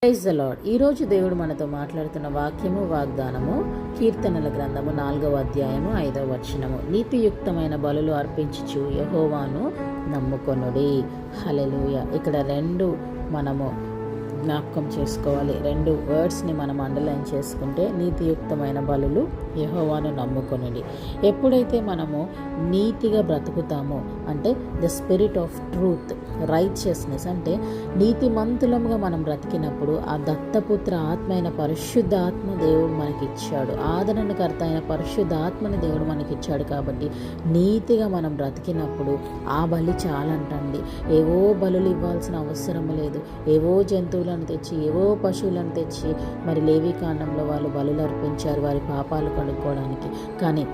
Praise the lord. ఈరోజు దేవుడు మనతో మాట్లాడుతున్న వాక్యము వాగ్దానము కీర్తనల గ్రంథము 4వ అధ్యాయము 5వ వచనము. నీతియుక్తమైన బలులు అర్పించుచు యెహోవాను నమ్ముకొనుడి. హల్లెలూయా. ఇక్కడ రెండు మనము జ్ఞాపకం చేసుకోవాలి. రెండు వర్డ్స్ని మనం అండర్లైన్ చేసుకుంటే, నీతియుక్తమైన బలులు యెహోవాను నమ్ముకొనుడి. ఎప్పుడైతే మనము నీతిగా బ్రతుకుతామో, అంటే the spirit of truth, righteousness, అంటే నీతిమంతులంగా మనం బ్రతికినప్పుడు ఆ దత్తపుత్ర ఆత్మ అయిన పరిశుద్ధ ఆత్మ దేవుడు మనకిచ్చాడు. ఆదరణకర్త అయిన పరిశుద్ధ ఆత్మని దేవుడు మనకిచ్చాడు. కాబట్టి నీతిగా మనం బ్రతికినప్పుడు ఆ బలి చాలంటండి. ఏవో బలులు ఇవ్వాల్సిన అవసరం లేదు. ఏవో జంతువులను తెచ్చి, ఏవో పశువులను తెచ్చి మరి లేవీకాండంలో వాళ్ళు బలులు అర్పించారు వారి పాపాలు కడుక్కోవడానికి. కానీ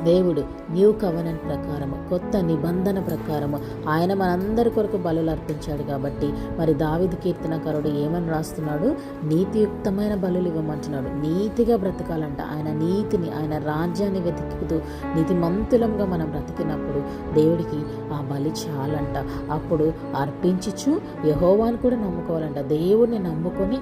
దేవుడు న్యూ కవెనెంట్ ప్రకారము, కొత్త నిబంధన ప్రకారము ఆయన మనందరి కొరకు బలులు అర్పించాడు. కాబట్టి మరి దావీదు కీర్తనకారుడు ఏమని రాస్తున్నాడు? నీతియుక్తమైన బలులు ఇవ్వమంటున్నాడు. నీతిగా బ్రతకాలంట. ఆయన నీతిని, ఆయన రాజ్యాన్ని వెతుకుతూ నీతిమంతులంగా మనం బ్రతికినప్పుడు దేవుడికి ఆ బలి చాలంట. అప్పుడు అర్పించుచు యెహోవాను కూడా నమ్ముకోవాలంట. దేవుడిని నమ్ముకొని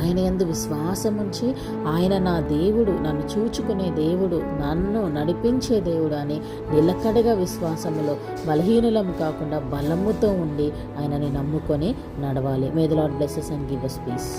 ఆయన యందు విశ్వాసం ఉంచి, ఆయన నా దేవుడు, నన్ను చూచుకునే దేవుడు, నన్ను నడిపించే దేవుడు అని నిలకడగా విశ్వాసములో బలహీనులం కాకుండా బలముతో ఉండి ఆయనని నమ్ముకొని నడవాలి. మే the lord bless us and give us peace.